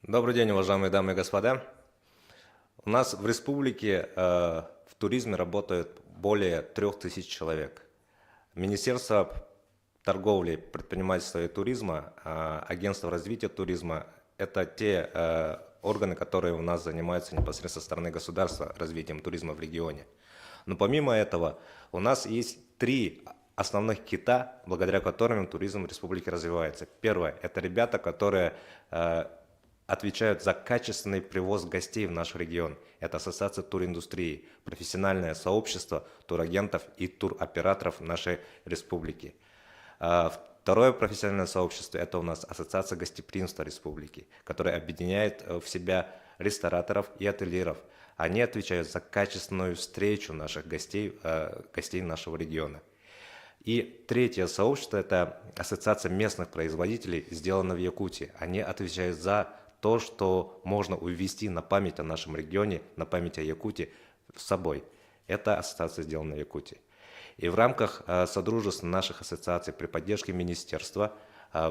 Добрый день, уважаемые дамы и господа. У нас в республике в туризме работают более 3000 человек. Министерство торговли, предпринимательства и туризма, Агентство развития туризма — это те органы, которые у нас занимаются непосредственно со стороны государства развитием туризма в регионе. Но помимо этого у нас есть три основных кита, благодаря которым туризм в республике развивается. Первое — это ребята, которые отвечают за качественный привоз гостей в наш регион. Это Ассоциация туриндустрии, профессиональное сообщество турагентов и туроператоров нашей республики. Второе профессиональное сообщество — это у нас Ассоциация гостеприимства республики, которая объединяет в себя рестораторов и ательеров. Они отвечают за качественную встречу наших гостей, гостей нашего региона. И третье сообщество — это Ассоциация местных производителей, сделано в Якутии. Они отвечают за то, что можно увезти на память о нашем регионе, на память о Якутии с собой. Это ассоциация, сделана в Якутии. И в рамках содружества наших ассоциаций при поддержке министерства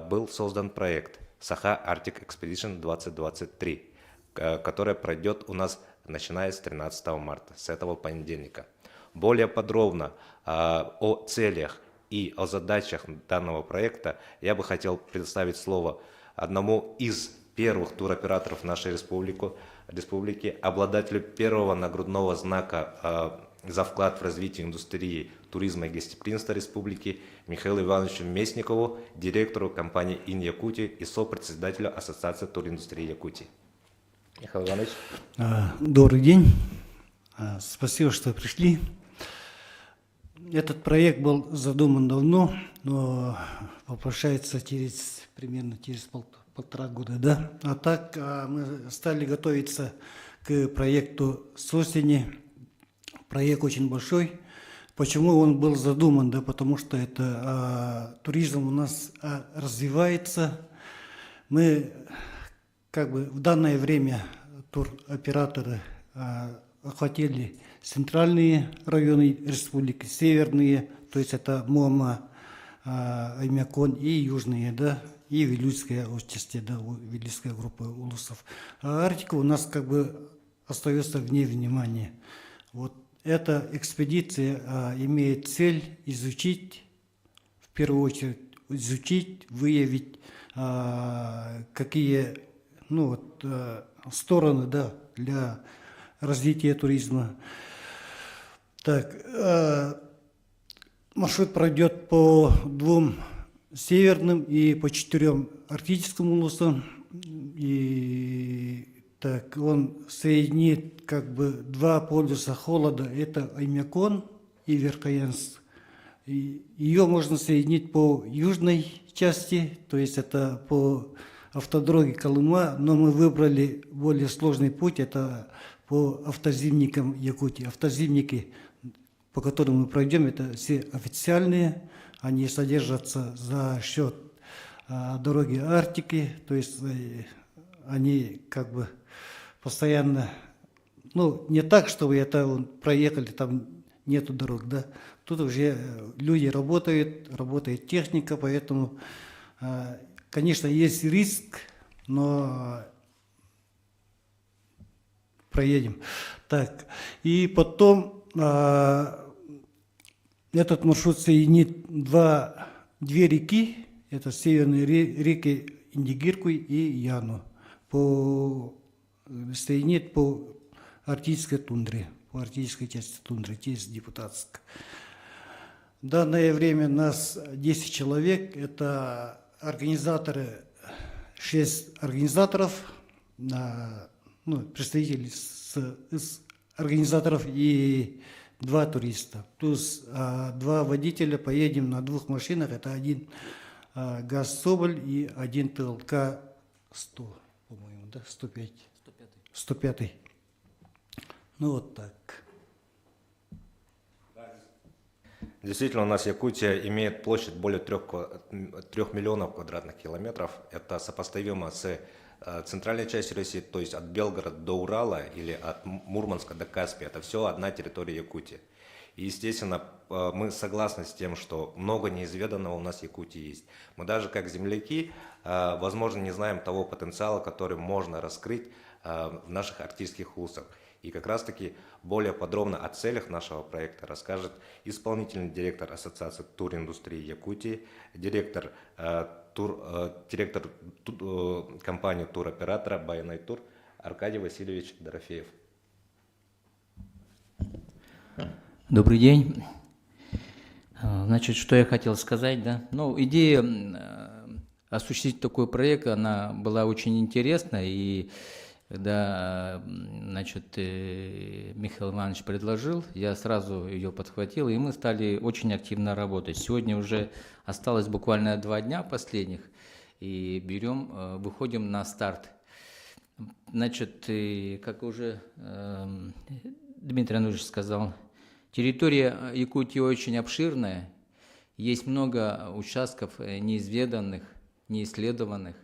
был создан проект Саха Arctic Expedition 2023, который пройдет у нас начиная с 13 марта, с этого понедельника. Более подробно о целях и о задачах данного проекта я бы хотел предоставить слово одному из первых туроператоров нашей республики, обладателю первого нагрудного знака за вклад в развитие индустрии туризма и гостеприимства республики Михаилу Ивановичу Местникову, директору компании «Ин-Якутия» и сопредседателю Ассоциации туриндустрии Якутии. Михаил Иванович. Добрый день. Спасибо, что пришли. Этот проект был задуман давно, но воплощается примерно через полтора года, да? А так мы стали готовиться к проекту с осени. Проект очень большой. Почему он был задуман? Да, потому что это туризм у нас развивается. Мы в данное время туроператоры охватили центральные районы республики, северные, то есть это Мома, Аймякон, и южные, да, и Вилюйская отчасти, да, Вилюйская группа улусов. А Арктика у нас остается вне внимания. Вот эта экспедиция имеет цель изучить, в первую очередь, выявить, какие стороны, да, для развития туризма. Так, маршрут пройдет по 2 северным и по 4 арктическим улусам. И так, он соединит 2 полюса холода. Это Аймякон и Верхоянск. Ее можно соединить по южной части, то есть это по автодороге Колыма, но мы выбрали более сложный путь, это по автозимникам Якутии. Автозимники, по которым мы пройдем, это все официальные, они содержатся за счет дороги Арктики, то есть они постоянно, не так, чтобы это проехали, там нету дорог, да. Тут уже люди работает техника, поэтому, конечно, есть риск, но проедем. Так, и потом этот маршрут соединит две реки, это северные реки Индигирку и Яну, соединит по арктической тундре, по арктической части тундры, часть депутатская. В данное время нас 10 человек, это организаторы, 6 организаторов, представители из организаторов и 2 туриста, плюс 2 водителя. Поедем на 2 машинах, это один ГАЗ-Соболь и один ТЛК-100, по-моему, да, 105. 105. Вот так. Действительно, у нас Якутия имеет площадь более 3 миллионов квадратных километров. Это сопоставимо с центральной частью России, то есть от Белгорода до Урала или от Мурманска до Каспия. Это все одна территория Якутии. И, естественно, мы согласны с тем, что много неизведанного у нас в Якутии есть. Мы даже как земляки, возможно, не знаем того потенциала, который можно раскрыть в наших арктических улусах. И как раз-таки более подробно о целях нашего проекта расскажет исполнительный директор Ассоциации туриндустрии Якутии, директор компании туроператора Байнайтур Аркадий Васильевич Дорофеев. Добрый день. Значит, что я хотел сказать, да? Ну, идея осуществить такой проект, она была очень интересна, и когда, значит, Михаил Иванович предложил, я сразу ее подхватил, и мы стали очень активно работать. Сегодня уже осталось буквально 2 дня последних, и выходим на старт. Значит, как уже Дмитрий Анатольевич сказал, территория Якутии очень обширная, есть много участков неизведанных, неисследованных.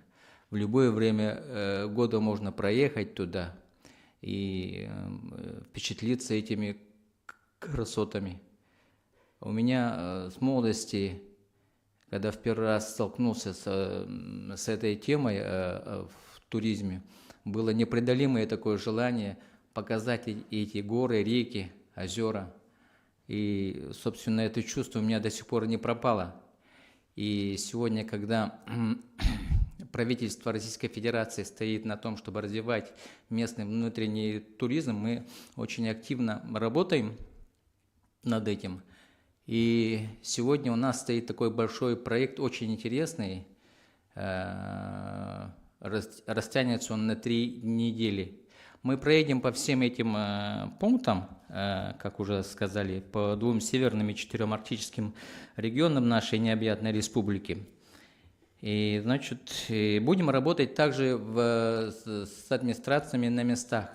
В любое время года можно проехать туда и впечатлиться этими красотами. У меня с молодости, когда в первый раз столкнулся с этой темой в туризме, было непреодолимое такое желание показать эти горы, реки, озера. И, собственно, это чувство у меня до сих пор не пропало. И сегодня, когда правительство Российской Федерации стоит на том, чтобы развивать местный внутренний туризм, мы очень активно работаем над этим. И сегодня у нас стоит такой большой проект, очень интересный, растянется он на 3 недели. Мы проедем по всем этим пунктам, как уже сказали, по 2 северным и 4 арктическим регионам нашей необъятной республики. И, значит, будем работать также с администрациями на местах.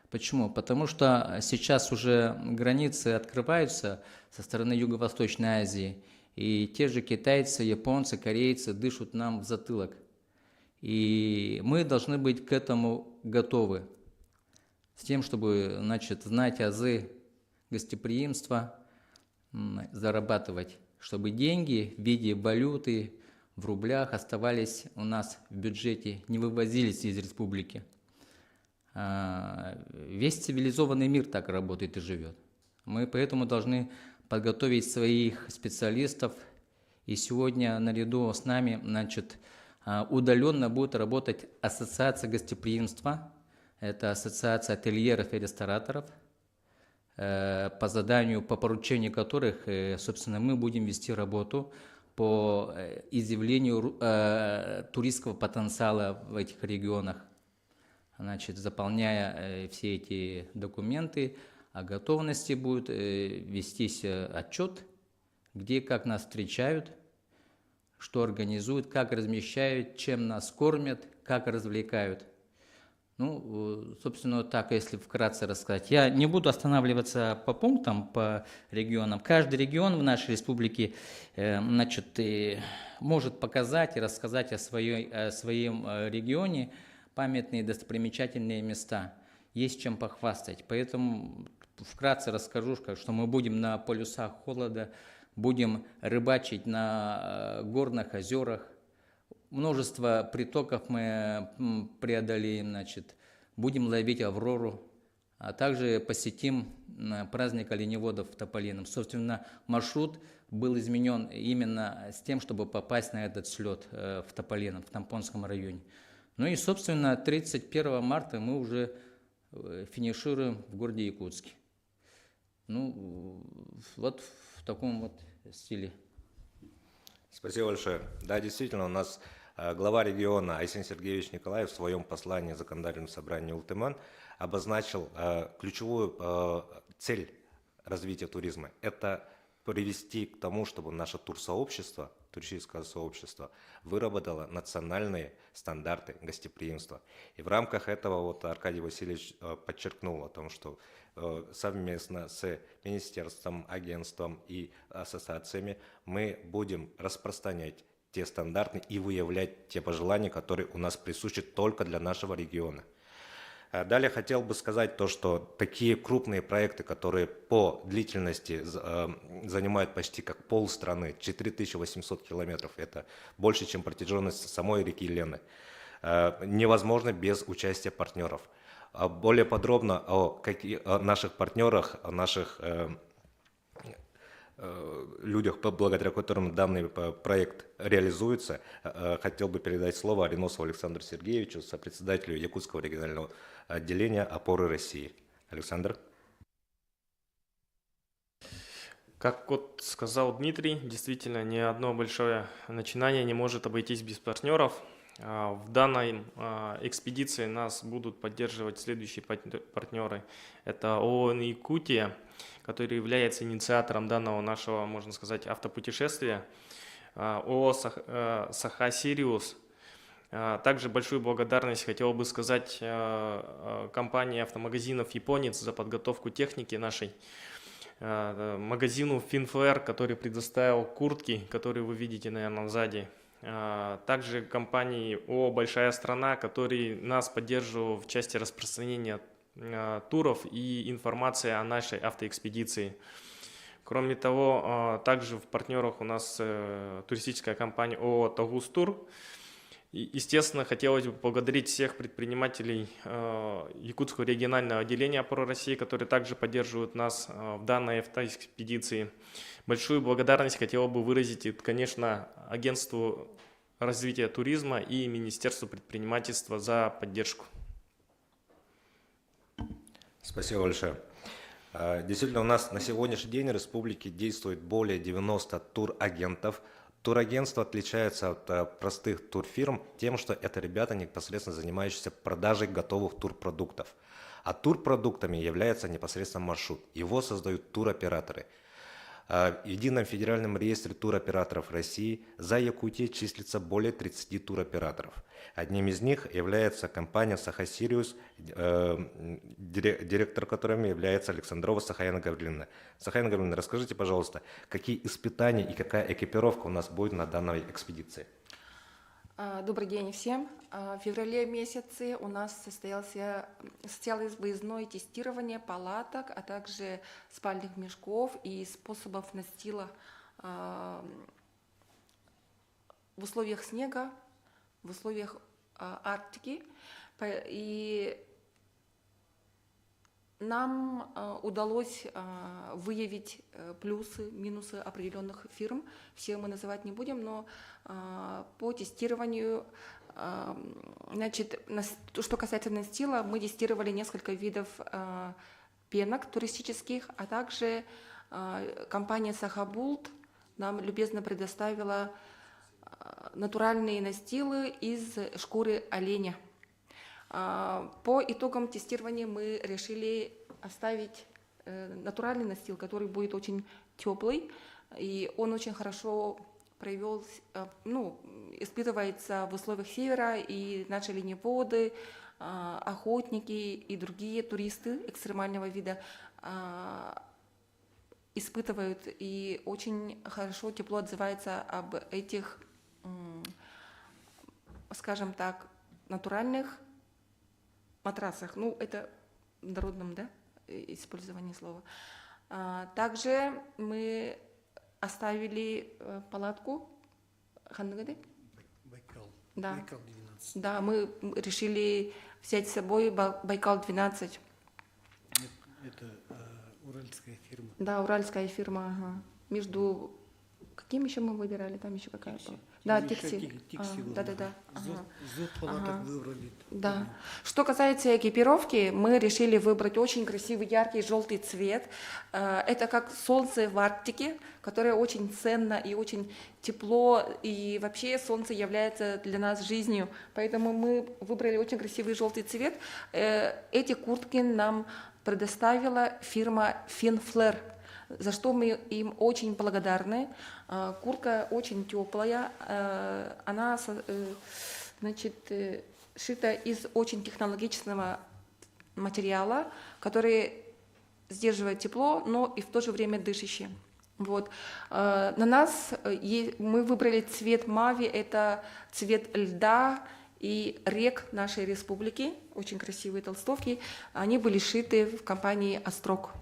Почему? Потому что сейчас уже границы открываются со стороны Юго-Восточной Азии, и те же китайцы, японцы, корейцы дышат нам в затылок. И мы должны быть к этому готовы, с тем, чтобы, значит, знать азы гостеприимства, зарабатывать, чтобы деньги в виде валюты, в рублях оставались у нас в бюджете, не вывозились из республики. Весь цивилизованный мир так работает и живет. Мы поэтому должны подготовить своих специалистов, и сегодня наряду с нами, значит, удаленно будет работать Ассоциация гостеприимства, это Ассоциация ательеров и рестораторов, по заданию, по поручению которых, собственно, мы будем вести работу по изъявлению туристского потенциала в этих регионах, значит, заполняя все эти документы. О готовности будет вестись отчет, где, как нас встречают, что организуют, как размещают, чем нас кормят, как развлекают. Ну, собственно, так, если вкратце рассказать. Я не буду останавливаться по пунктам, по регионам. Каждый регион в нашей республике, значит, может показать и рассказать о своем регионе памятные достопримечательные места. Есть чем похвастать. Поэтому вкратце расскажу, что мы будем на полюсах холода, будем рыбачить на горных озерах. Множество притоков мы преодолеем, значит, будем ловить аврору, а также посетим праздник оленеводов в Тополином. Собственно, маршрут был изменен именно с тем, чтобы попасть на этот слет в Тополином, в Тампонском районе. Ну и, собственно, 31 марта мы уже финишируем в городе Якутске. Ну, вот в таком вот стиле. Спасибо большое. Да, действительно, у нас глава региона Айсен Сергеевич Николаев в своем послании законодательному собранию УЛТМН обозначил ключевую цель развития туризма. Это привести к тому, чтобы наше турсообщество, туристическое сообщество, выработало национальные стандарты гостеприимства. И в рамках этого вот Аркадий Васильевич подчеркнул о том, что совместно с министерством, агентством и ассоциациями мы будем распространять те стандарты и выявлять те пожелания, которые у нас присущи только для нашего региона. Далее хотел бы сказать то, что такие крупные проекты, которые по длительности занимают почти как полстраны, 4800 километров, это больше, чем протяженность самой реки Лены, невозможно без участия партнеров. Более подробно о наших партнерах, о наших людях, благодаря которым данный проект реализуется, хотел бы передать слово Ариносову Александру Сергеевичу, сопредседателю Якутского регионального отделения «Опоры России». Александр. Как вот сказал Дмитрий, действительно, ни одно большое начинание не может обойтись без партнеров. В данной экспедиции нас будут поддерживать следующие партнеры. Это ООО «Якутия», который является инициатором данного нашего, можно сказать, автопутешествия, ООО «Саха-Сириус». Также большую благодарность хотел бы сказать компании автомагазинов «Японец» за подготовку техники нашей, магазину «Финфлэр», который предоставил куртки, которые вы видите, наверное, сзади. Также компании ООО «Большая страна», который нас поддерживал в части распространения туров и информации о нашей автоэкспедиции. Кроме того, также в партнерах у нас туристическая компания ООО «Тогус-Тур». Естественно, хотелось бы поблагодарить всех предпринимателей Якутского регионального отделения «Опоры России», которые также поддерживают нас в данной автоэкспедиции. Большую благодарность хотел бы выразить, конечно, Агентству развития туризма и Министерству предпринимательства за поддержку. Спасибо большое. Действительно, у нас на сегодняшний день в республике действует более 90 турагентов. Турагентство отличается от простых турфирм тем, что это ребята, непосредственно занимающиеся продажей готовых турпродуктов. А турпродуктами является непосредственно маршрут. Его создают туроператоры. В Едином федеральном реестре туроператоров России за Якутией числится более 30 туроператоров. Одним из них является компания «Саха-Сириус», директор которыми является Александрова Сахаяна Гавриловна. Сахаяна Гавриловна, расскажите, пожалуйста, какие испытания и какая экипировка у нас будет на данной экспедиции? Добрый день всем. В феврале месяце у нас состоялось выездное тестирование палаток, а также спальных мешков и способов настила в условиях снега, в условиях Арктики. И нам удалось выявить плюсы, минусы определенных фирм. Все мы называть не будем, но по тестированию, значит, что касается настила, мы тестировали несколько видов пенок туристических, а также компания «Сахабулт» нам любезно предоставила натуральные настилы из шкуры оленя. По итогам тестирования мы решили оставить натуральный настил, который будет очень теплый, и он очень хорошо испытывается в условиях севера, и наши лениводы, охотники и другие туристы экстремального вида испытывают и очень хорошо, тепло отзывается об этих, скажем так, натуральных матрасах. Ну, это в народном, да, использовании слова. Также мы оставили палатку Хангады. Байкал. Да. Байкал 12. Да, мы решили взять с собой Байкал-12. Это уральская фирма. Да, уральская фирма. Ага. Между... Каким еще мы выбирали? Там еще какая была? Да, Тикси. Да. Зод палаток выбрали. Да. Что касается экипировки, мы решили выбрать очень красивый, яркий желтый цвет. Это как солнце в Арктике, которое очень ценно и очень тепло, и вообще солнце является для нас жизнью. Поэтому мы выбрали очень красивый желтый цвет. Эти куртки нам предоставила фирма «Финфлэр», за что мы им очень благодарны. Куртка очень теплая, она, значит, шита из очень технологичного материала, который сдерживает тепло, но и в то же время дышащий. Вот. На нас мы выбрали цвет мави, это цвет льда и рек нашей республики, очень красивые толстовки, они были шиты в компании «Острог»,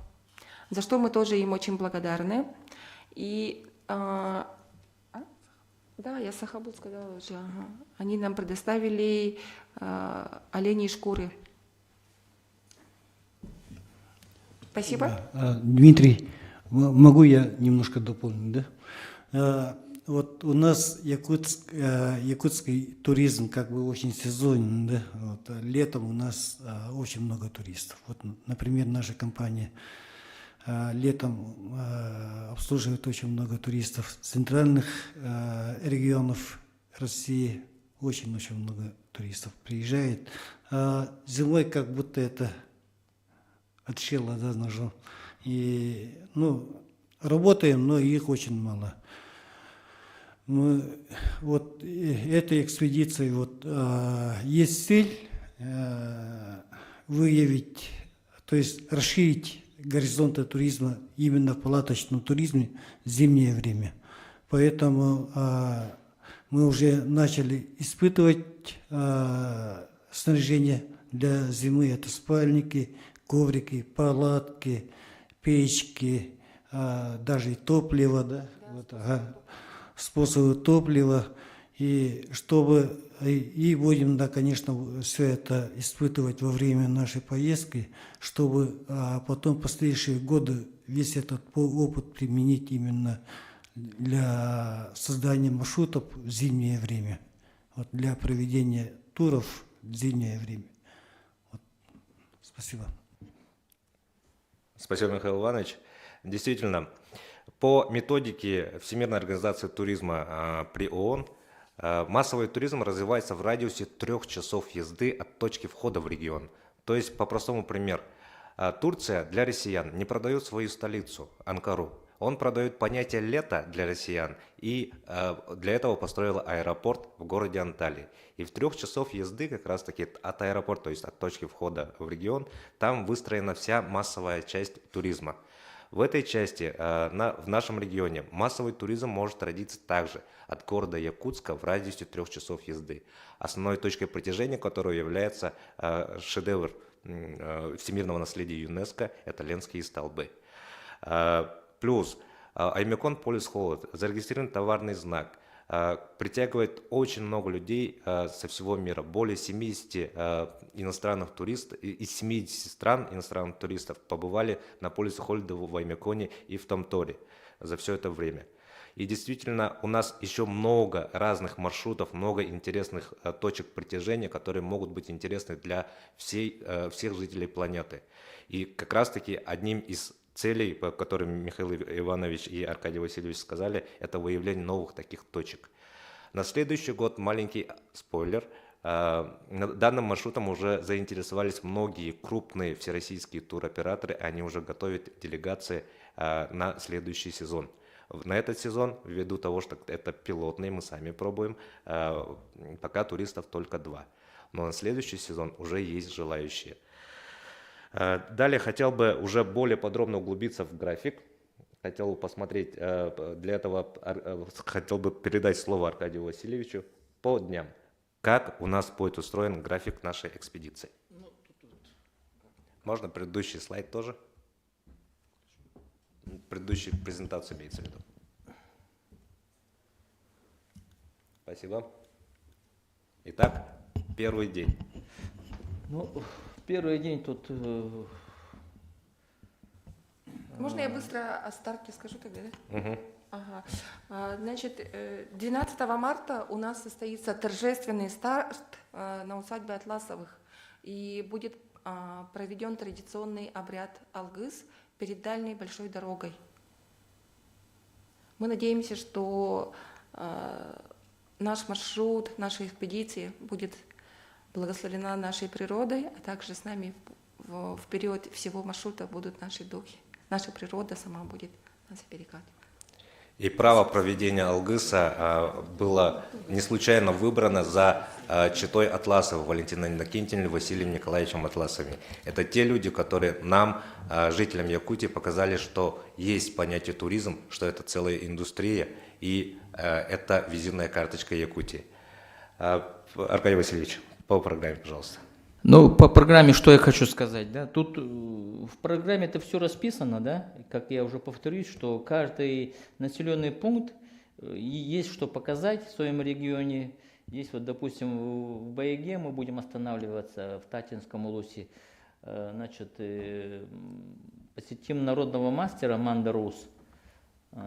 за что мы тоже им очень благодарны. И да, я Сахабул сказала уже. Ага. Они нам предоставили оленьи шкуры. Спасибо. Дмитрий, могу я немножко дополнить, да? Вот у нас якутский туризм как бы очень сезонный, да? Вот, летом у нас очень много туристов. Вот, например, наша компания летом обслуживает очень много туристов с центральных регионов России. Очень-очень много туристов приезжает. Зимой как будто это отшило, да, ножом. И, работаем, но их очень мало. Мы, вот этой экспедиции есть цель выявить, то есть расширить горизонты туризма именно в палаточном туризме в зимнее время. Поэтому мы уже начали испытывать снаряжение для зимы. Это спальники, коврики, палатки, печки, даже и топливо, да? Способы топлива. И будем, да, конечно, все это испытывать во время нашей поездки, чтобы потом в последующие годы весь этот опыт применить именно для создания маршрутов в зимнее время, вот, для проведения туров в зимнее время. Вот. Спасибо. Спасибо, Михаил Иванович. Действительно, по методике Всемирной организации туризма при ООН, массовый туризм развивается в радиусе 3 часов езды от точки входа в регион. То есть, по простому примеру, Турция для россиян не продает свою столицу, Анкару. Он продает понятие «лето» для россиян и для этого построил аэропорт в городе Анталии. И в 3 часов езды как раз-таки от аэропорта, то есть от точки входа в регион, там выстроена вся массовая часть туризма. В этой части, в нашем регионе, массовый туризм может родиться также от города Якутска в радиусе 3 часов езды. Основной точкой притяжения которого является шедевр всемирного наследия ЮНЕСКО – это Ленские столбы. Плюс Аймекон Полис Холод, зарегистрирован товарный знак, притягивает очень много людей со всего мира. Более 70 иностранных туристов, из 70 стран иностранных туристов побывали на полисе Холода в Аймеконе и в Томторе за все это время. И действительно, у нас еще много разных маршрутов, много интересных точек притяжения, которые могут быть интересны для всех жителей планеты. И как раз-таки одним из целей, по которым Михаил Иванович и Аркадий Васильевич сказали, это выявление новых таких точек. На следующий год, маленький спойлер, данным маршрутом уже заинтересовались многие крупные всероссийские туроператоры, они уже готовят делегации на следующий сезон. На этот сезон, ввиду того, что это пилотный, мы сами пробуем, пока туристов только 2. Но на следующий сезон уже есть желающие. Далее хотел бы уже более подробно углубиться в график. Хотел бы посмотреть, для этого хотел бы передать слово Аркадию Васильевичу по дням. Как у нас будет устроен график нашей экспедиции? Можно предыдущий слайд тоже? Предыдущую презентацию имеется в виду. Спасибо. Итак, первый день. Первый день тут... Можно я быстро о старте скажу тогда, да? Угу. Ага. Значит, 12 марта у нас состоится торжественный старт на усадьбе Атласовых. И будет проведен традиционный обряд Алгыс перед дальней большой дорогой. Мы надеемся, что наш маршрут, наша экспедиция будет благословена нашей природой, а также с нами в период всего маршрута будут наши духи. Наша природа сама будет нас оберегать. И право проведения Алгыса было не случайно выбрано за четой Атласова Валентиной Иннокентьевной, Василием Николаевичем Атласовыми. Это те люди, которые нам, жителям Якутии, показали, что есть понятие туризм, что это целая индустрия, и это визитная карточка Якутии. Аркадий Васильевич, по программе, пожалуйста. Ну, по программе, что я хочу сказать, да, тут в программе это все расписано, да, как я уже повторюсь, что каждый населенный пункт есть что показать в своем регионе. Есть вот, допустим, в Байеге мы будем останавливаться, в Татинском улусе, значит, посетим народного мастера Мандарус,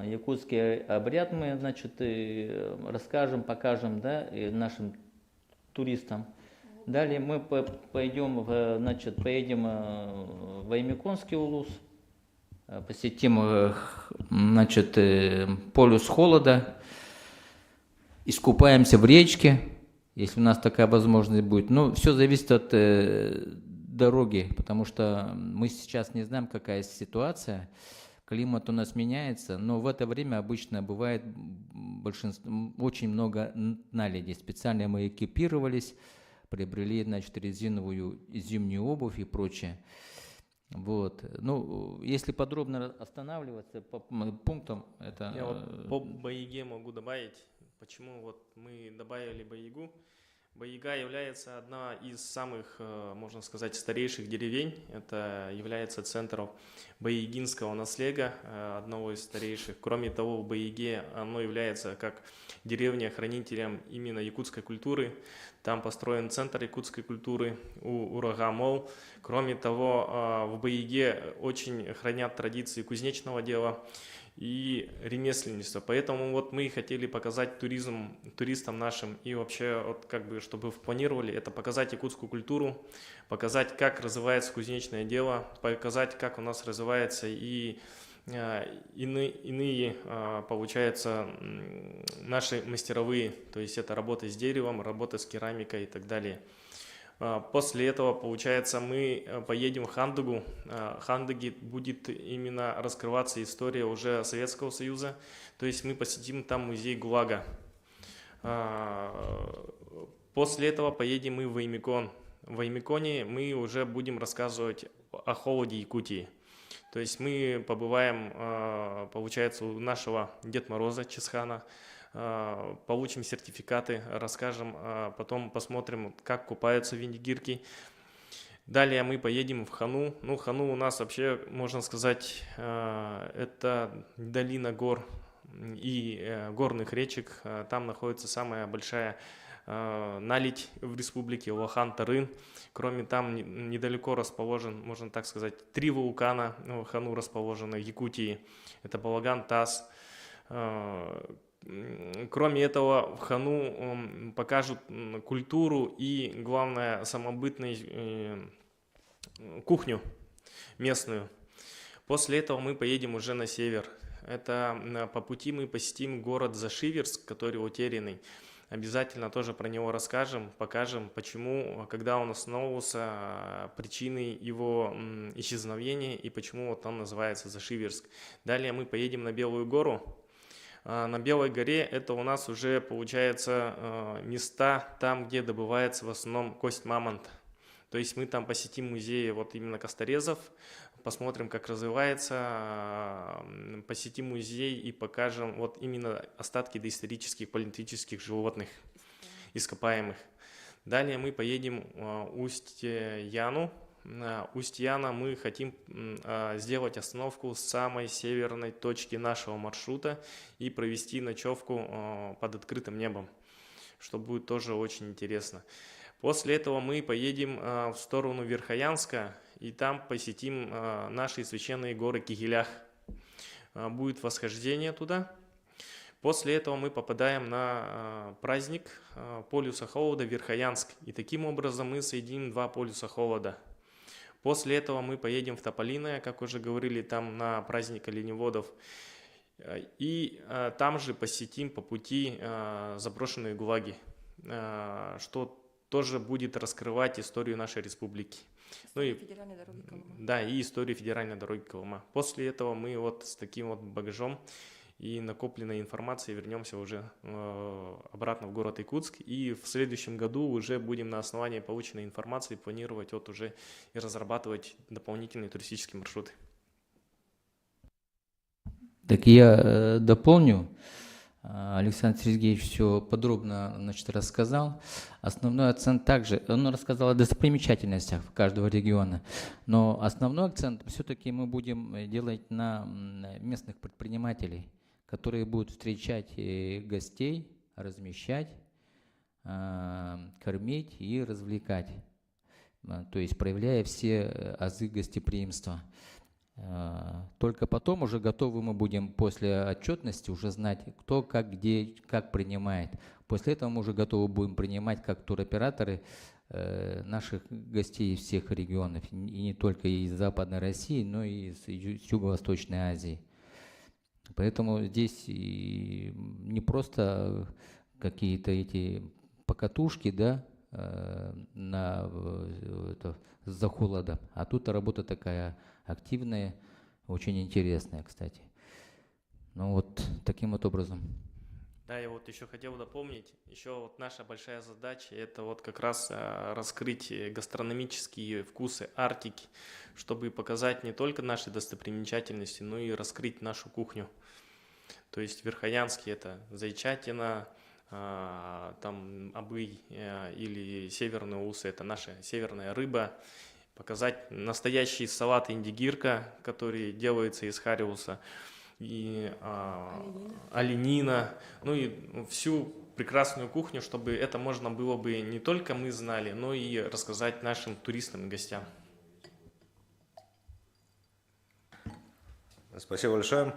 якутский обряд мы, значит, расскажем, покажем, да, и нашим туристам. Далее мы поедем в Аймеконский улус, посетим, значит, полюс холода, искупаемся в речке, если у нас такая возможность будет. Но все зависит от дороги, потому что мы сейчас не знаем, какая ситуация. Климат у нас меняется, но в это время обычно бывает очень много наледи. Специально мы экипировались, приобрели, значит, резиновую зимнюю обувь и прочее. Вот. Ну, если подробно останавливаться по пунктам, это... Я вот по Байеге могу добавить, почему вот мы добавили Байегу. Байега является одна из самых, можно сказать, старейших деревень. Это является центром байегинского наследия, одного из старейших. Кроме того, в Байеге оно является как деревня-хранителем именно якутской культуры. Там построен центр якутской культуры Урага-Мол. Кроме того, в Байеге очень хранят традиции кузнечного дела и ремесленничество. Поэтому вот мы хотели показать туристам нашим и вообще, вот как бы, чтобы планировали, это показать якутскую культуру, показать, как развивается кузнечное дело, показать, как у нас развивается и иные, получается, наши мастеровые, то есть это работа с деревом, работа с керамикой и так далее. После этого, получается, мы поедем в Хандагу. В Хандаге будет именно раскрываться история уже Советского Союза. То есть мы посетим там музей ГУЛАГа. После этого поедем мы в Аймекон. В Аймеконе мы уже будем рассказывать о холоде Якутии. То есть мы побываем, получается, у нашего Деда Мороза Чесхана, получим сертификаты, расскажем, потом посмотрим, как купаются виндигирки. Далее мы поедем в Хану. Ну, Хану у нас вообще, можно сказать, это долина гор и горных речек. Там находится самая большая наледь в республике Лохан-Тарын. Кроме там недалеко расположен, можно так сказать, 3 вулкана в Хану расположены в Якутии. Это Балаган, Таз. Кроме этого, в Хану покажут культуру и, главное, самобытную кухню местную. После этого мы поедем уже на север. Это по пути мы посетим город Зашиверск, который утерянный. Обязательно тоже про него расскажем, покажем, почему, когда он основывался, причины его исчезновения и почему вот он называется Зашиверск. Далее мы поедем на Белую гору. На Белой горе это у нас уже получается места там, где добывается в основном кость мамонта. То есть мы там посетим музеи вот именно косторезов, посмотрим, как развивается, посетим музей и покажем вот именно остатки доисторических палеолитических животных, ископаемых. Далее мы поедем в Усть-Яну. На Усть-Яна мы хотим сделать остановку с самой северной точки нашего маршрута и провести ночевку под открытым небом, что будет тоже очень интересно. После этого мы поедем в сторону Верхоянска и там посетим наши священные горы Кигилях. Будет восхождение туда. После этого мы попадаем на праздник полюса холода Верхоянск. И таким образом мы соединим 2 полюса холода. После этого мы поедем в Тополиное, как уже говорили, там на праздник оленеводов. И там же посетим по пути заброшенные ГУЛАГи, что тоже будет раскрывать историю нашей республики. Федеральной дороги Колыма. Да, и историю федеральной дороги Колыма. После этого мы вот с таким вот багажом и накопленной информацией вернемся уже обратно в город Якутск. И в следующем году уже будем на основании полученной информации планировать вот уже и разрабатывать дополнительные туристические маршруты. Так я дополню. Александр Сергеевич все подробно, значит, рассказал. Основной акцент также, он рассказал о достопримечательностях каждого региона, но основной акцент все-таки мы будем делать на местных предпринимателей, которые будут встречать гостей, размещать, кормить и развлекать, то есть проявляя все азы гостеприимства. Только потом уже готовы мы будем после отчетности уже знать, кто, как, где, как принимает. После этого мы уже готовы будем принимать как туроператоры наших гостей из всех регионов, и не только из Западной России, но и из Юго-Восточной Азии. Поэтому здесь не просто какие-то эти покатушки, да, за холодом, а тут работа такая активная, очень интересная, кстати. Ну вот таким вот образом. Да, я вот еще хотел дополнить, еще вот наша большая задача – это вот как раз раскрыть гастрономические вкусы Арктики, чтобы показать не только наши достопримечательности, но и раскрыть нашу кухню. То есть в Верхоянске это зайчатина, там абый или северные усы – это наша северная рыба. Показать настоящий салат индигирка, который делается из хариуса, и оленина, ну и всю прекрасную кухню, чтобы это можно было бы не только мы знали, но и рассказать нашим туристам и гостям. Спасибо большое.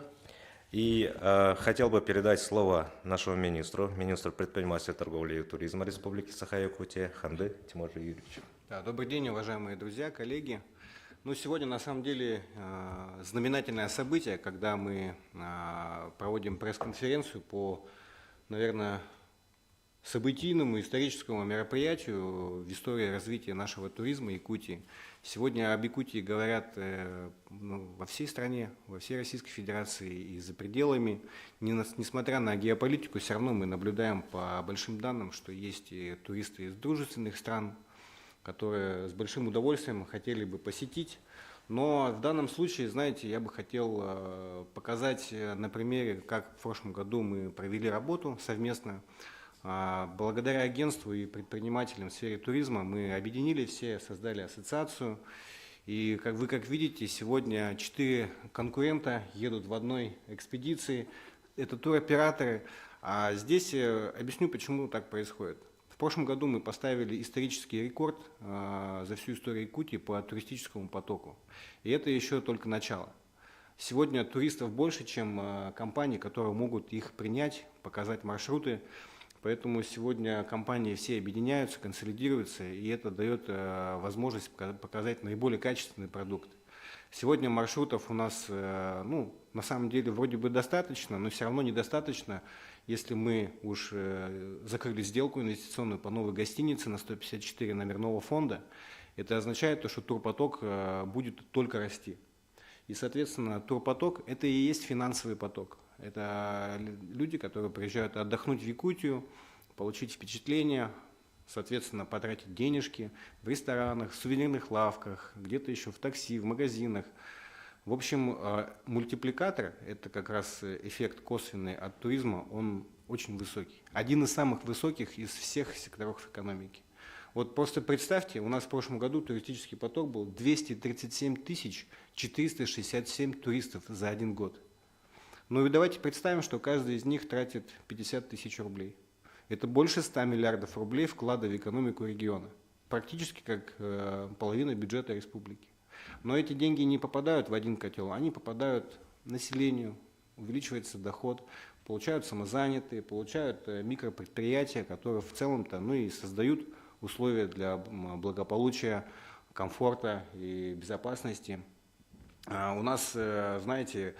И хотел бы передать слово нашему министру предпринимательства, торговли и туризма Республики Саха-Якутия Ханды Тимуру Юрьевичу. Да, добрый день, уважаемые друзья, коллеги. Ну, сегодня на самом деле знаменательное событие, когда мы проводим пресс-конференцию по, наверное, событийному историческому мероприятию в истории развития нашего туризма Якутии. Сегодня об Якутии говорят во всей стране, во всей Российской Федерации и за пределами. Несмотря на геополитику, все равно мы наблюдаем по большим данным, что есть и туристы из дружественных стран, которые с большим удовольствием хотели бы посетить. Но в данном случае, знаете, я бы хотел показать на примере, как в прошлом году мы провели работу совместно. Благодаря агентству и предпринимателям в сфере туризма мы объединили все, создали ассоциацию. И как вы видите, сегодня 4 конкурента едут в одной экспедиции. Это туроператоры. А здесь объясню, почему так происходит. В прошлом году мы поставили исторический рекорд за всю историю Якутии по туристическому потоку. И это еще только начало. Сегодня туристов больше, чем компаний, которые могут их принять, показать маршруты. Поэтому сегодня компании все объединяются, консолидируются, и это дает возможность показать наиболее качественный продукт. Сегодня маршрутов у нас, ну, на самом деле, вроде бы достаточно, но все равно недостаточно, если мы уж закрыли сделку инвестиционную по новой гостинице на 154 номерного фонда. Это означает, что турпоток будет только расти. И, соответственно, турпоток – это и есть финансовый поток. Это люди, которые приезжают отдохнуть в Якутию, получить впечатления, соответственно, потратить денежки в ресторанах, в сувенирных лавках, где-то еще в такси, в магазинах. В общем, мультипликатор, это как раз эффект косвенный от туризма, он очень высокий. Один из самых высоких из всех секторов экономики. Вот просто представьте, у нас в прошлом году туристический поток был 237 467 туристов за один год. Ну и давайте представим, что каждый из них тратит 50 тысяч рублей. Это больше 100 миллиардов рублей вклада в экономику региона. Практически как половина бюджета республики. Но эти деньги не попадают в один котел, они попадают населению, увеличивается доход, получают самозанятые, получают микропредприятия, которые в целом-то и создают условия для благополучия, комфорта и безопасности. У нас, знаете,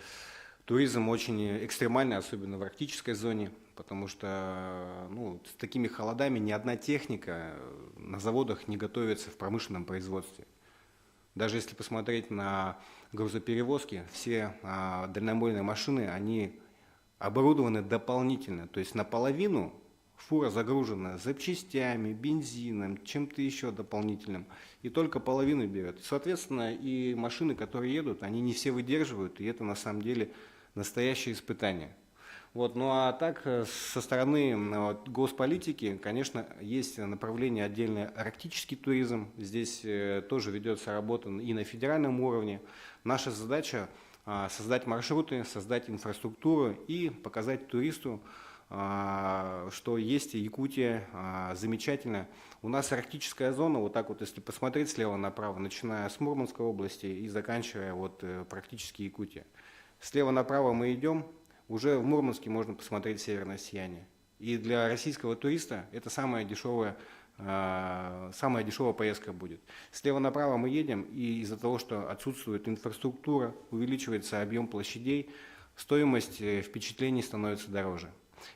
туризм очень экстремальный, особенно в арктической зоне, потому что с такими холодами ни одна техника на заводах не готовится в промышленном производстве. Даже если посмотреть на грузоперевозки, все дальнобойные машины, они оборудованы дополнительно, то есть наполовину фура загружена запчастями, бензином, чем-то еще дополнительным, и только половину берет. Соответственно, и машины, которые едут, они не все выдерживают, и это на самом деле настоящее испытание. Вот, ну а так, со стороны вот, госполитики, конечно, есть направление отдельное арктический туризм. Здесь тоже ведется работа и на федеральном уровне. Наша задача создать маршруты, создать инфраструктуру и показать туристу, что есть Якутия замечательно. У нас арктическая зона, вот так вот, если посмотреть слева направо, начиная с Мурманской области и заканчивая вот практически Якутия. Слева направо мы идем, уже в Мурманске можно посмотреть северное сияние. И для российского туриста это самая дешевая поездка будет. Слева направо мы едем, и из-за того, что отсутствует инфраструктура, увеличивается объем площадей, стоимость впечатлений становится дороже.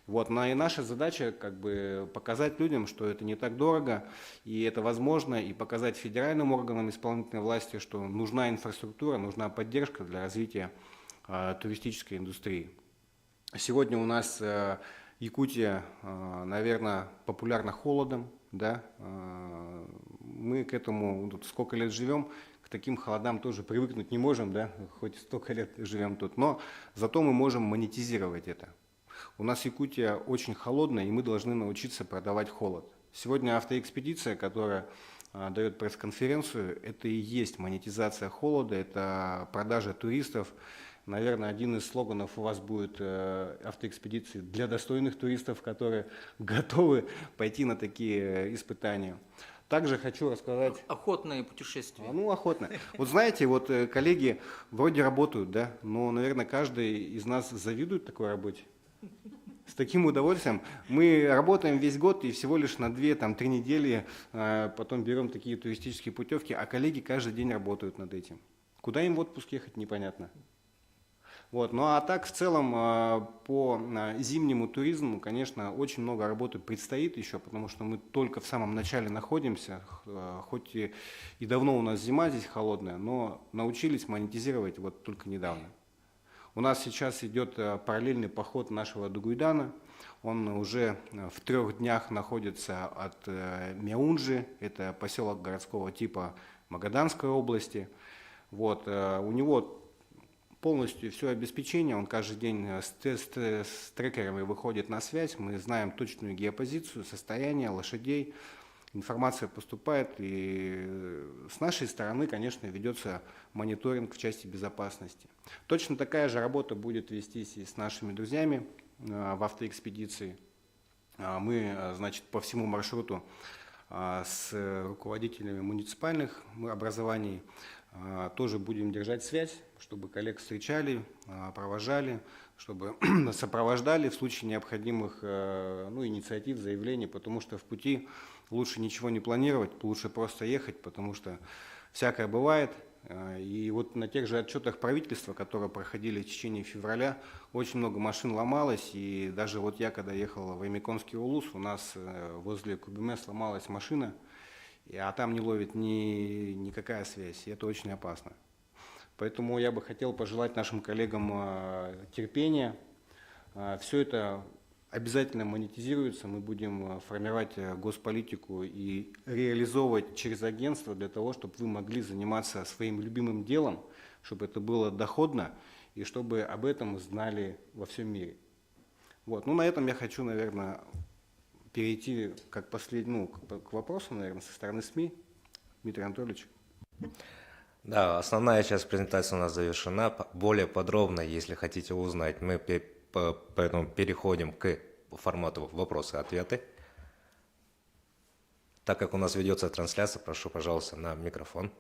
Вот, и наша задача как бы показать людям, что это не так дорого, и это возможно, и показать федеральным органам исполнительной власти, что нужна инфраструктура, нужна поддержка для развития туристической индустрии. Сегодня у нас Якутия, наверное, популярна холодом, да? Мы к этому, тут сколько лет живем, к таким холодам тоже привыкнуть не можем, да? Хоть столько лет живем тут, но зато мы можем монетизировать это. У нас Якутия очень холодная, и мы должны научиться продавать холод. Сегодня автоэкспедиция, которая дает пресс-конференцию, это и есть монетизация холода, это продажа туристов. Наверное, один из слоганов у вас будет автоэкспедиции для достойных туристов, которые готовы пойти на такие испытания. Также хочу рассказать... Охотное путешествие. Ну, охотно. Вот знаете, вот коллеги вроде работают, да, но, наверное, каждый из нас завидует такой работе. С таким удовольствием. Мы работаем весь год и всего лишь на 2-3 недели потом берем такие туристические путевки, а коллеги каждый день работают над этим. Куда им в отпуск ехать, непонятно. Вот. Ну а так в целом по зимнему туризму, конечно, очень много работы предстоит еще, потому что мы только в самом начале находимся, хоть и давно у нас зима здесь холодная, но научились монетизировать вот только недавно. У нас сейчас идет параллельный поход нашего Дугуйдана, он уже в 3 днях находится от Мяунджи, это поселок городского типа Магаданской области. Вот. У него полностью все обеспечение, он каждый день с трекерами выходит на связь, мы знаем точную геопозицию, состояние лошадей, информация поступает, и с нашей стороны, конечно, ведется мониторинг в части безопасности. Точно такая же работа будет вестись и с нашими друзьями в автоэкспедиции. Мы, значит, по всему маршруту с руководителями муниципальных образований тоже будем держать связь, чтобы коллег встречали, провожали, чтобы сопровождали в случае необходимых инициатив, заявлений, потому что в пути лучше ничего не планировать, лучше просто ехать, потому что всякое бывает. И вот на тех же отчетах правительства, которые проходили в течение февраля, очень много машин ломалось, и даже вот я, когда ехал в Эмиконский Улус, у нас возле Кубиме сломалась машина, а там не ловит никакая связь, и это очень опасно. Поэтому я бы хотел пожелать нашим коллегам терпения. Все это обязательно монетизируется, мы будем формировать госполитику и реализовывать через агентство для того, чтобы вы могли заниматься своим любимым делом, чтобы это было доходно и чтобы об этом знали во всем мире. Вот. Ну, на этом я хочу, наверное, перейти как к вопросу, наверное, со стороны СМИ. Дмитрий Анатольевич. Да, основная часть презентации у нас завершена. Более подробно, если хотите узнать, мы поэтому переходим к формату вопросы-ответы. Так как у нас ведется трансляция, прошу, пожалуйста, на микрофон.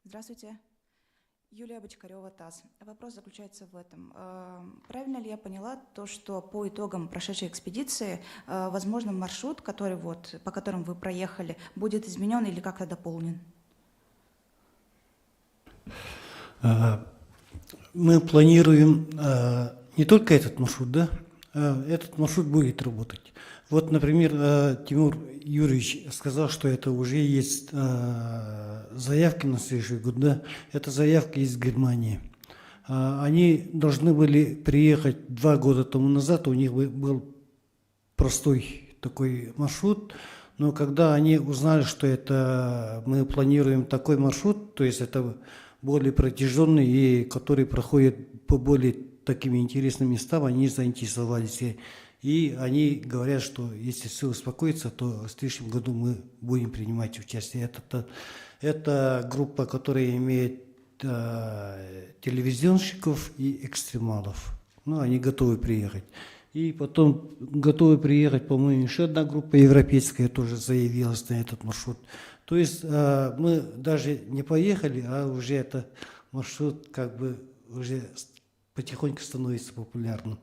Здравствуйте. Юлия Бочкарева, ТАСС. Вопрос заключается в этом. Правильно ли я поняла то, что по итогам прошедшей экспедиции, возможно, маршрут, по которому вы проехали, будет изменен или как-то дополнен? Мы планируем не только этот маршрут, да? Этот маршрут будет работать. Вот, например, Тимур Юрьевич сказал, что это уже есть заявки на следующий год, да? Это заявки из Германии. Они должны были приехать 2 года тому назад, у них был простой такой маршрут, но когда они узнали, что это мы планируем такой маршрут, то есть это более протяженный и который проходит по более таким интересным местам, они заинтересовались. И они говорят, что если все успокоится, то в следующем году мы будем принимать участие. Это группа, которая имеет телевизионщиков и экстремалов. Ну, они готовы приехать. И потом готовы приехать, по-моему, еще одна группа европейская тоже заявилась на этот маршрут. То есть мы даже не поехали, а уже этот маршрут как бы уже потихоньку становится популярным.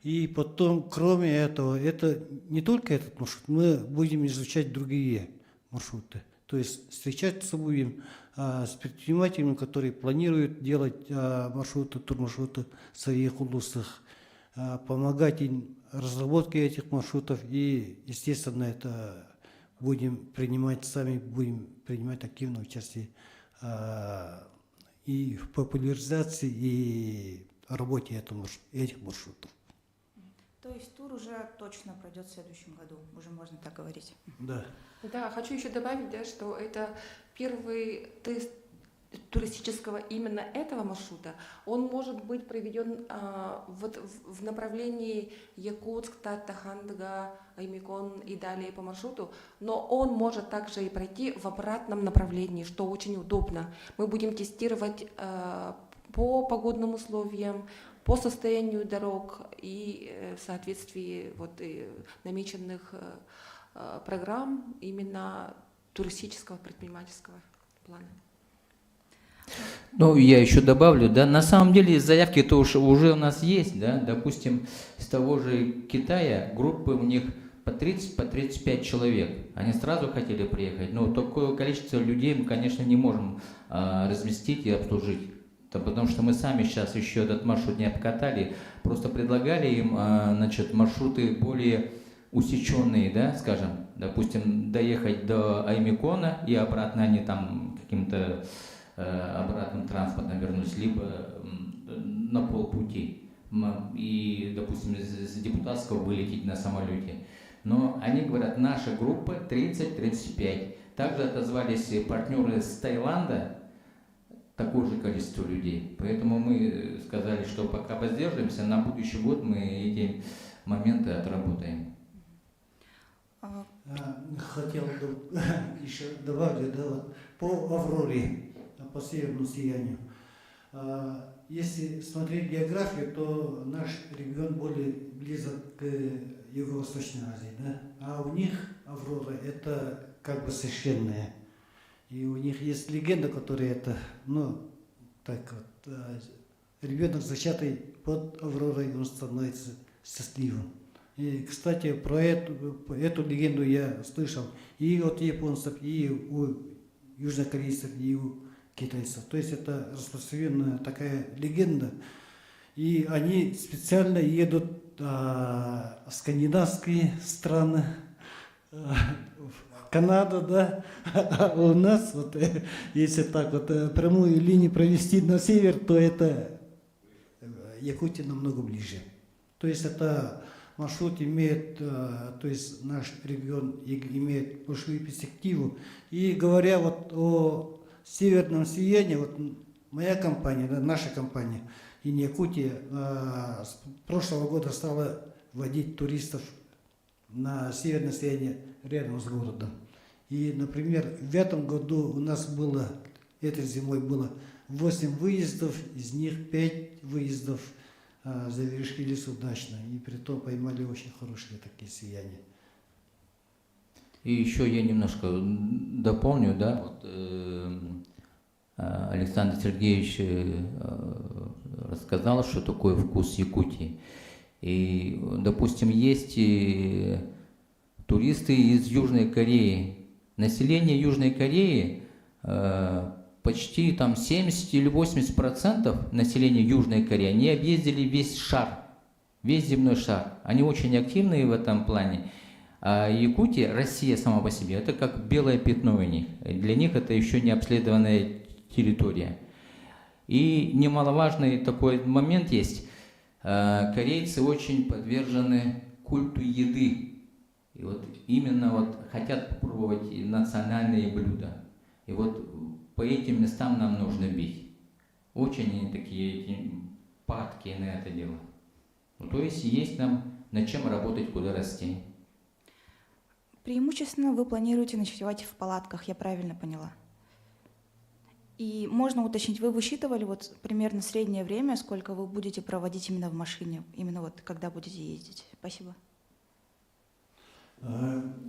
И потом, кроме этого, это не только этот маршрут, мы будем изучать другие маршруты. То есть встречаться будем с предпринимателями, которые планируют делать маршруты, турмаршруты в своих улусах, помогать им в разработке этих маршрутов. И, естественно, это будем принимать активное участие и в популяризации, и в работе этих маршрутов. То есть тур уже точно пройдет в следующем году, уже можно так говорить. Да. Да, хочу еще добавить, да, что это первый тест туристического именно этого маршрута. Он может быть проведен вот в направлении Якутск, Тата, Хандга, Аймикон и далее по маршруту, но он может также и пройти в обратном направлении, что очень удобно. Мы будем тестировать по погодным условиям, по состоянию дорог и в соответствии намеченных программ именно туристического предпринимательского плана. Ну, я еще добавлю, да, на самом деле заявки-то уже у нас есть, да, допустим, с того же Китая группы у них по 30, по 35 человек, они сразу хотели приехать, но такое количество людей мы, конечно, не можем разместить и обслужить. Потому что мы сами сейчас еще этот маршрут не обкатали, просто предлагали им, значит, маршруты более усеченные, да, скажем, допустим, доехать до Аймикона и обратно они там каким-то обратным транспортом вернулись, либо на полпути и, допустим, с депутатского вылететь на самолете. Но они говорят, наша группа 30-35. Также отозвались партнеры с Таиланда, такое же количество людей. Поэтому мы сказали, что пока воздерживаемся, на будущий год мы эти моменты отработаем. Хотел еще добавить, да, вот, по Авроре, по северному сиянию. Если смотреть географию, то наш регион более близок к Юго-Восточной Азии, да? А у них Аврора это как бы священная. И у них есть легенда, которая это, ну, так вот, ребенок зачатый под Авророй, он становится счастливым. И, кстати, про эту легенду я слышал и от японцев, и у южнокорейцев, и у китайцев. То есть это распространенная такая легенда. И они специально едут в скандинавские страны, Канада, да, а у нас, вот, если так вот прямую линию провести на север, то это Якутия намного ближе. То есть это маршрут имеет, то есть наш регион имеет большую перспективу. И говоря вот о северном сиянии, вот моя компания, да, наша компания in Якутия с прошлого года стала водить туристов на северное сияние рядом с городом. И, например, в этом году у нас было, этой зимой было 8 выездов, из них 5 выездов завершились удачно. И при том поймали очень хорошие такие сияния. И еще я немножко дополню, да, вот, Александр Сергеевич рассказал, что такое вкус Якутии. И, допустим, есть туристы из Южной Кореи. Население Южной Кореи почти там 70 или 80% населения Южной Кореи, они объездили весь шар, весь земной шар. Они очень активные в этом плане. А Якутия, Россия сама по себе, это как белое пятно у них. Для них это еще не обследованная территория. И немаловажный такой момент есть. Корейцы очень подвержены культу еды. И вот именно вот хотят попробовать и национальные блюда. И вот по этим местам нам нужно бить. Очень они такие падкие на это дело. Ну, то есть нам над чем работать, куда расти. Преимущественно вы планируете ночевать в палатках, я правильно поняла? И можно уточнить, вы высчитывали вот примерно среднее время, сколько вы будете проводить именно в машине, именно вот когда будете ездить? Спасибо.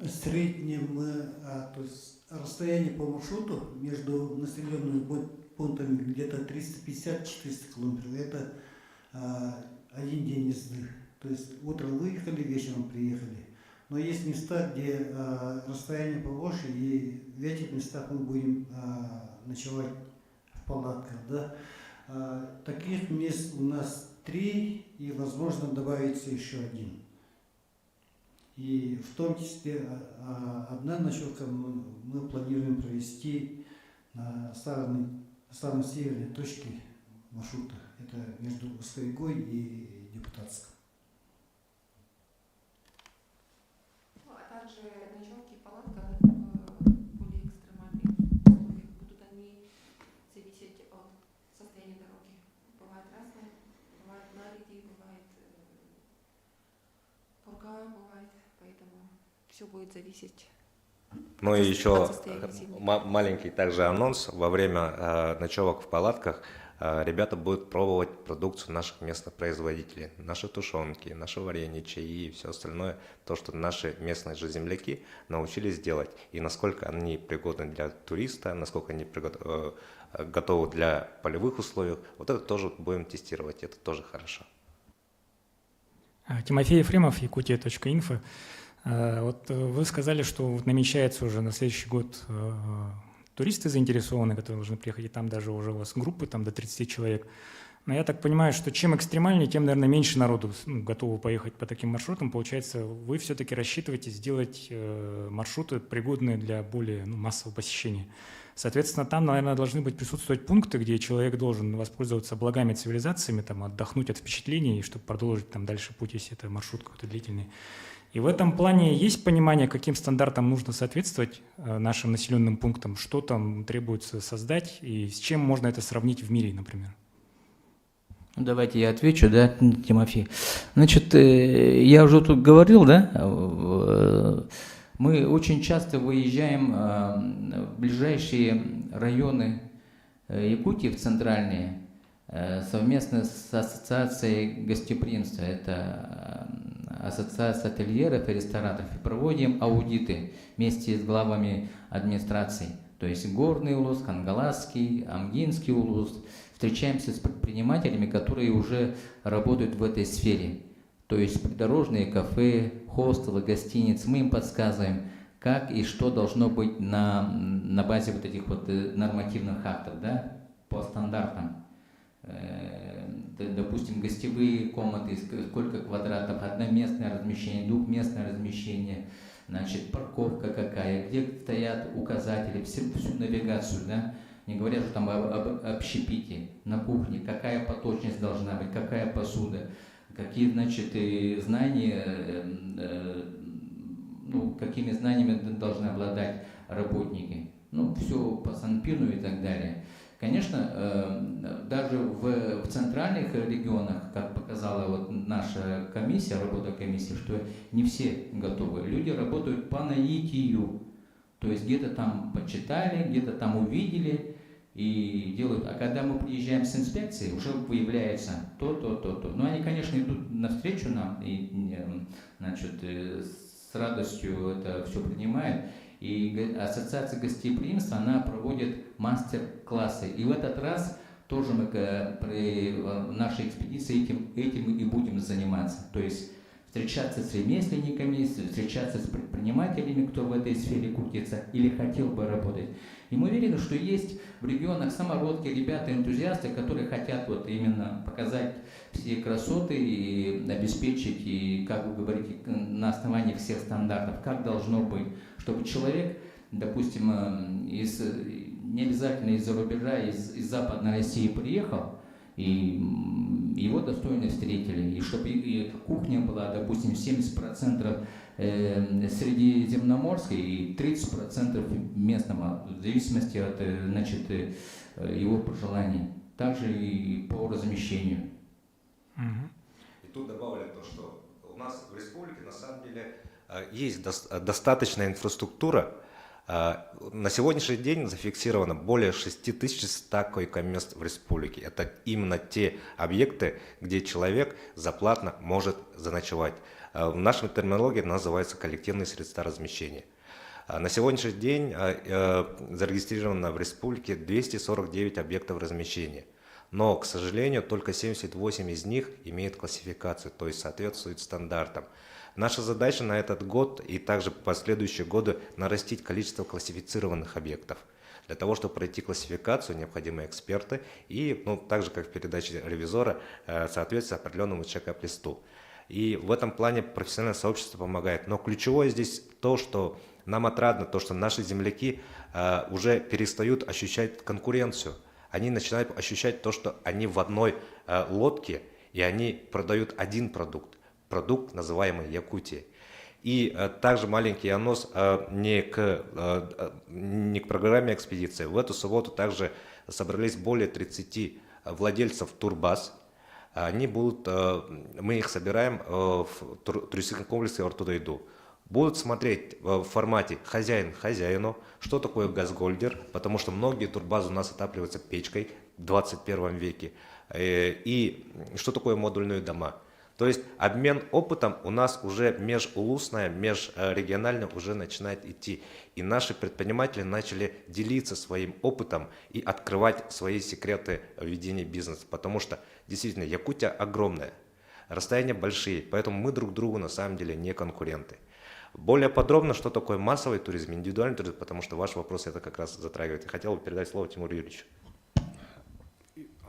Среднее то есть расстояние по маршруту между населенными пунктами где-то 350-400 километров. Это один день езды. То есть утром выехали, вечером приехали. Но есть места, где расстояние побольше, и в этих местах мы будем ночевать в палатках. Да? Таких мест у нас 3, и возможно добавится еще 1. И в том числе одна ночевка мы планируем провести на самой северной точке маршрута. Это между Сковигой и Депутатском. А также ночевки в палатках более экстремальные условия. Будут они зависеть от состояния дороги. Бывает разное. Бывает наледи, бывает пурга, бывает. Поэтому все будет зависеть. Ну и еще состояния зимы. маленький также анонс. Во время ночевок в палатках ребята будут пробовать продукцию наших местных производителей. Наши тушенки, наше варенье, чаи и все остальное. То, что наши местные же земляки научились делать. И насколько они пригодны для туриста, насколько они готовы для полевых условий. Вот это тоже будем тестировать. Это тоже хорошо. Тимофей Ефремов, Якутия.инфо. Вот вы сказали, что вот намечается уже на следующий год туристы заинтересованы, которые должны приехать, и там даже уже у вас группы там до 30 человек. Но я так понимаю, что чем экстремальнее, тем, наверное, меньше народу готовы поехать по таким маршрутам. Получается, вы все-таки рассчитываете сделать маршруты, пригодные для более массового посещения. Соответственно, там, наверное, должны быть присутствовать пункты, где человек должен воспользоваться благами цивилизациями, там, отдохнуть от впечатлений, чтобы продолжить там дальше путь, если это маршрут какой-то длительный. И в этом плане есть понимание, каким стандартам нужно соответствовать нашим населенным пунктам, что там требуется создать и с чем можно это сравнить в мире, например? Ну, давайте я отвечу, да, Тимофей. Значит, я уже тут говорил, да, мы очень часто выезжаем в ближайшие районы Якутии, в центральные, совместно с Ассоциацией гостеприимства, это Ассоциация ательеров и рестораторов, и проводим аудиты вместе с главами администраций, то есть Горный улус, Хангаласский, Амгинский улус. Встречаемся с предпринимателями, которые уже работают в этой сфере, то есть придорожные кафе, хостелы, гостиницы. Мы им подсказываем, как и что должно быть на базе вот этих вот нормативных актов, да, по стандартам. Допустим, гостевые комнаты, сколько квадратов, одноместное размещение, двухместное размещение, значит, парковка какая, где стоят указатели, всю навигацию, да, не говоря же там об общепите, на кухне, какая поточность должна быть, какая посуда, какие, значит, знания, какими знаниями должны обладать работники, все по Санпину и так далее. Конечно, даже в центральных регионах, как показала вот наша комиссия, работа комиссии, что не все готовы. Люди работают по наитию, то есть где-то там почитали, где-то там увидели и делают. А когда мы приезжаем с инспекцией, уже выявляется то. Но они, конечно, идут навстречу нам и, значит, с радостью это все принимают. И Ассоциация гостеприимства, она проводит мастер-классы. И в этот раз тоже мы при нашей экспедиции этим и будем заниматься. То есть встречаться с ремесленниками, встречаться с предпринимателями, кто в этой сфере крутится или хотел бы работать. И мы уверены, что есть в регионах самородки, ребята, энтузиасты, которые хотят вот именно показать все красоты и обеспечить, и, как вы говорите, на основании всех стандартов, как должно быть, чтобы человек, допустим, из не обязательно из-за рубежа, из Западной России приехал, и его достойно встретили. И чтобы и кухня была, допустим, 70% средиземноморской и 30% местного, в зависимости от значит, его пожеланий. Также и по размещению. И тут добавлю то, что у нас в республике на самом деле есть достаточная инфраструктура. На сегодняшний день зафиксировано более 6100 койко-мест в республике. Это именно те объекты, где человек заплатно может заночевать. В нашей терминологии это называется коллективные средства размещения. На сегодняшний день зарегистрировано в республике 249 объектов размещения. Но, к сожалению, только 78 из них имеют классификацию, то есть соответствуют стандартам. Наша задача на этот год и также последующие годы нарастить количество классифицированных объектов. Для того, чтобы пройти классификацию, необходимы эксперты и, так же как в передаче ревизора, соответствует определенному чек-листу. И в этом плане профессиональное сообщество помогает. Но ключевое здесь то, что нам отрадно, то, что наши земляки уже перестают ощущать конкуренцию. Они начинают ощущать то, что они в одной лодке, и они продают один продукт, называемый Якутия. И также маленький анонс не к программе экспедиции. В эту субботу также собрались более 30 владельцев турбаз. Мы их собираем в туристическом комплексе Ортудайду. Будут смотреть в формате хозяин хозяину, что такое газгольдер, потому что многие турбазы у нас отапливаются печкой в 21 веке, и что такое модульные дома. То есть обмен опытом у нас уже межулусное, межрегиональное уже начинает идти. И наши предприниматели начали делиться своим опытом и открывать свои секреты ведения бизнеса. Потому что действительно Якутия огромная, расстояния большие, поэтому мы друг другу на самом деле не конкуренты. Более подробно, что такое массовый туризм, индивидуальный туризм, потому что ваш вопрос это как раз затрагивает. Я хотел бы передать слово Тимуру Юрьевичу.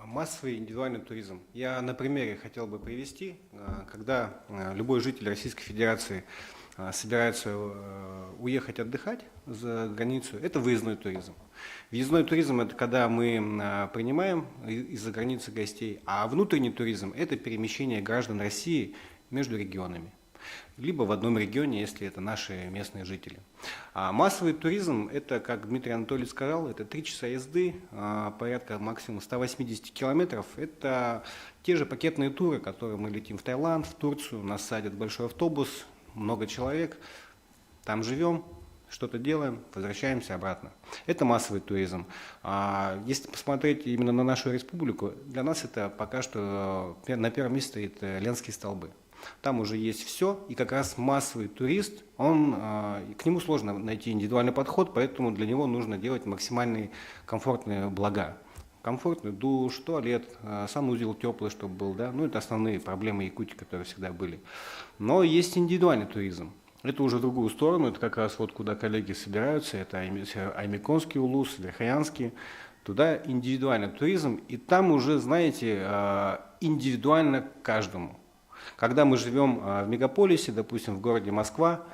Массовый индивидуальный туризм. Я на примере хотел бы привести, когда любой житель Российской Федерации собирается уехать отдыхать за границу, это выездной туризм. Въездной туризм – это когда мы принимаем из-за границы гостей, а внутренний туризм – это перемещение граждан России между регионами. Либо в одном регионе, если это наши местные жители. А массовый туризм, это, как Дмитрий Анатольевич сказал, это 3 часа езды, порядка максимум 180 километров. Это те же пакетные туры, которые мы летим в Таиланд, в Турцию, нас садят в большой автобус, много человек, там живем, что-то делаем, возвращаемся обратно. Это массовый туризм. Если посмотреть именно на нашу республику, для нас это пока что на первом месте стоит Ленские столбы. Там уже есть все, и как раз массовый турист, к нему сложно найти индивидуальный подход, поэтому для него нужно делать максимальные комфортные блага. Комфортный душ, туалет, санузел теплый, чтобы был, да, это основные проблемы Якутии, которые всегда были. Но есть индивидуальный туризм. Это уже в другую сторону, это как раз вот куда коллеги собираются, это Аймиконский улус, Верхоянский, туда индивидуальный туризм, и там уже, знаете, индивидуально каждому. Когда мы живем в мегаполисе, допустим, в городе Москва,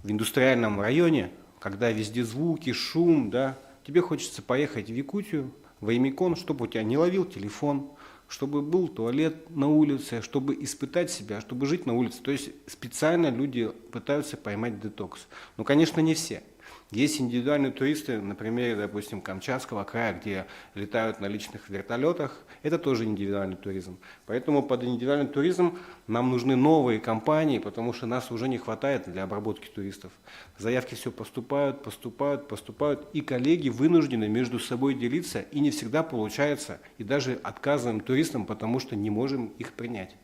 в индустриальном районе, когда везде звуки, шум, да, тебе хочется поехать в Якутию, в Аймикон, чтобы у тебя не ловил телефон, чтобы был туалет на улице, чтобы испытать себя, чтобы жить на улице. То есть специально люди пытаются поймать детокс. Но, конечно, не все. Есть индивидуальные туристы, на примере, допустим, Камчатского края, где летают на личных вертолетах. Это тоже индивидуальный туризм. Поэтому под индивидуальный туризм нам нужны новые компании, потому что нас уже не хватает для обработки туристов. Заявки все поступают, и коллеги вынуждены между собой делиться, и не всегда получается, и даже отказываем туристам, потому что не можем их принять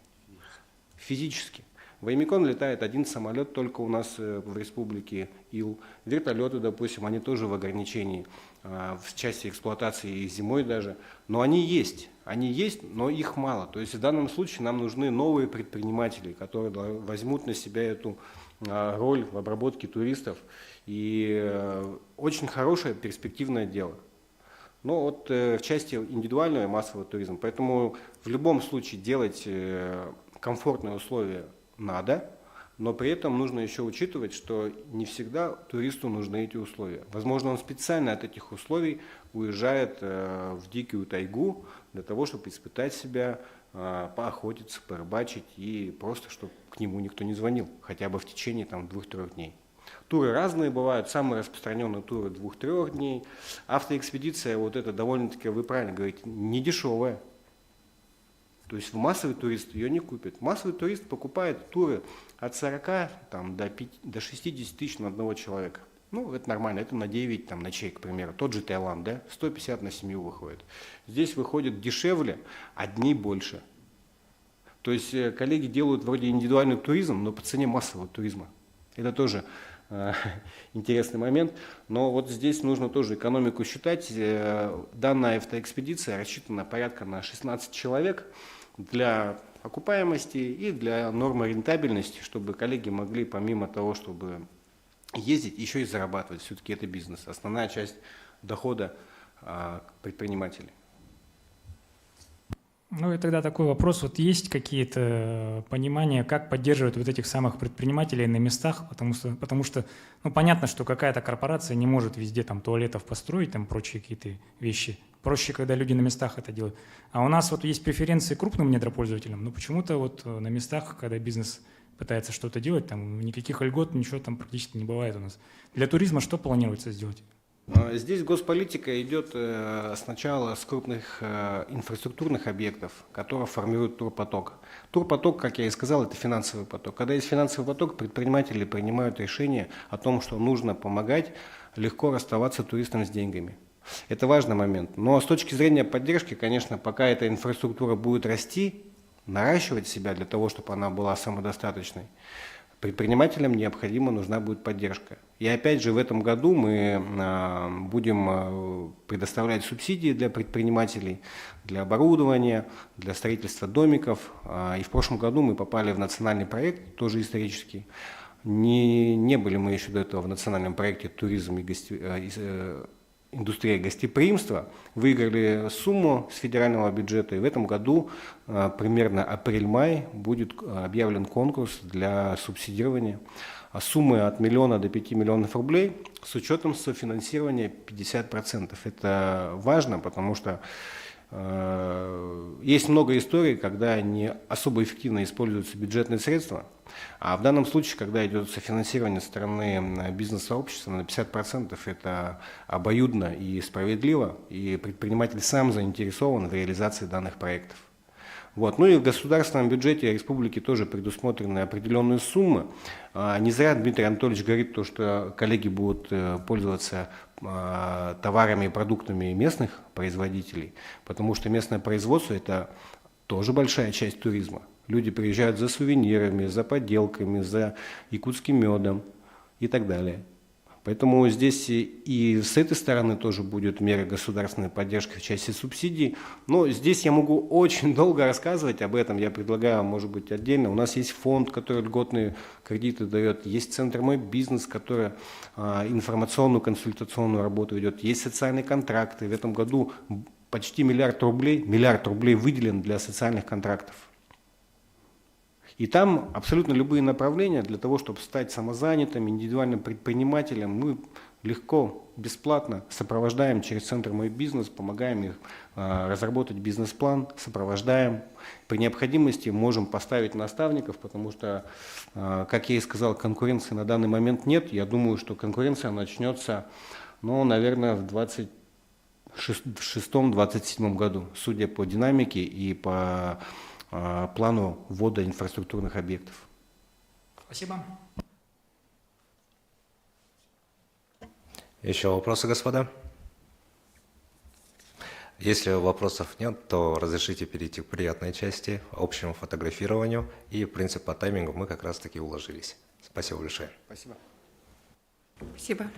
физически. В Аймикон летает один самолет только у нас в республике Ил. Вертолеты, допустим, они тоже в ограничении в части эксплуатации и зимой даже. Но они есть, но их мало. То есть в данном случае нам нужны новые предприниматели, которые возьмут на себя эту роль в обработке туристов. И очень хорошее перспективное дело. Но вот в части индивидуального и массового туризма. Поэтому в любом случае делать комфортные условия надо, Но при этом нужно еще учитывать, что не всегда туристу нужны эти условия. Возможно, он специально от этих условий уезжает в дикую тайгу для того, чтобы испытать себя, поохотиться, порыбачить и просто, чтобы к нему никто не звонил, хотя бы в течение 2-3 дней. Туры разные бывают, самые распространенные туры 2-3 дней. Автоэкспедиция, вот это довольно-таки, вы правильно говорите, не дешевая. То есть массовый турист ее не купит. Массовый турист покупает туры от 40 до 60 тысяч на одного человека. Ну, это нормально, это на 9 ночей, к примеру. Тот же Таиланд, да, 150 на семью выходит. Здесь выходит дешевле, а дней больше. То есть коллеги делают вроде индивидуальный туризм, но по цене массового туризма. Это тоже интересный момент. Но вот здесь нужно тоже экономику считать. Данная автоэкспедиция рассчитана порядка на 16 человек для окупаемости и для нормы рентабельности, чтобы коллеги могли помимо того, чтобы ездить, еще и зарабатывать. Все-таки это бизнес. Основная часть дохода предпринимателей. Ну и тогда такой вопрос, вот есть какие-то понимания, как поддерживать вот этих самых предпринимателей на местах, потому что ну, понятно, что какая-то корпорация не может везде туалетов построить, прочие какие-то вещи. Проще, когда люди на местах это делают. А у нас вот есть преференции крупным недропользователям, но почему-то вот на местах, когда бизнес пытается что-то делать, никаких льгот, ничего практически не бывает у нас. Для туризма что планируется сделать? Здесь госполитика идет сначала с крупных инфраструктурных объектов, которые формируют турпоток. Турпоток, как я и сказал, это финансовый поток. Когда есть финансовый поток, предприниматели принимают решение о том, что нужно помогать легко расставаться туристам с деньгами. Это важный момент. Но с точки зрения поддержки, конечно, пока эта инфраструктура будет расти, наращивать себя для того, чтобы она была самодостаточной, предпринимателям нужна будет поддержка. И опять же в этом году мы будем предоставлять субсидии для предпринимателей, для оборудования, для строительства домиков. И в прошлом году мы попали в национальный проект, тоже исторический. Не были мы еще до этого в национальном проекте «Туризм и индустрия гостеприимства», выиграли сумму с федерального бюджета, и в этом году примерно апрель-май будет объявлен конкурс для субсидирования суммы от 1 миллиона до 5 миллионов рублей с учетом софинансирования 50%. Это важно, потому что есть много историй, когда не особо эффективно используются бюджетные средства, а в данном случае, когда идет софинансирование со стороны бизнес-сообщества на 50%, это обоюдно и справедливо, и предприниматель сам заинтересован в реализации данных проектов. Вот. Ну и в государственном бюджете республики тоже предусмотрены определенные суммы. Не зря Дмитрий Анатольевич говорит, то, что коллеги будут пользоваться товарами и продуктами местных производителей, потому что местное производство – это тоже большая часть туризма. Люди приезжают за сувенирами, за поделками, за якутским медом и так далее. Поэтому здесь и с этой стороны тоже будет меры государственной поддержки в части субсидий. Но здесь я могу очень долго рассказывать об этом. Я предлагаю, может быть, отдельно. У нас есть фонд, который льготные кредиты дает. Есть центр «Мой бизнес», который информационную, консультационную работу ведет. Есть социальные контракты. В этом году почти миллиард рублей выделен для социальных контрактов. И там абсолютно любые направления для того, чтобы стать самозанятым, индивидуальным предпринимателем, мы легко, бесплатно сопровождаем через центр «Мой бизнес», помогаем их разработать бизнес-план, сопровождаем. При необходимости можем поставить наставников, потому что, как я и сказал, конкуренции на данный момент нет. Я думаю, что конкуренция начнется, наверное, в 2026-2027 году, судя по динамике и по плану ввода инфраструктурных объектов. Спасибо. Еще вопросы, господа? Если вопросов нет, то разрешите перейти к приятной части, общему фотографированию. И принцип по таймингу мы как раз таки уложились. Спасибо большое. Спасибо. Спасибо.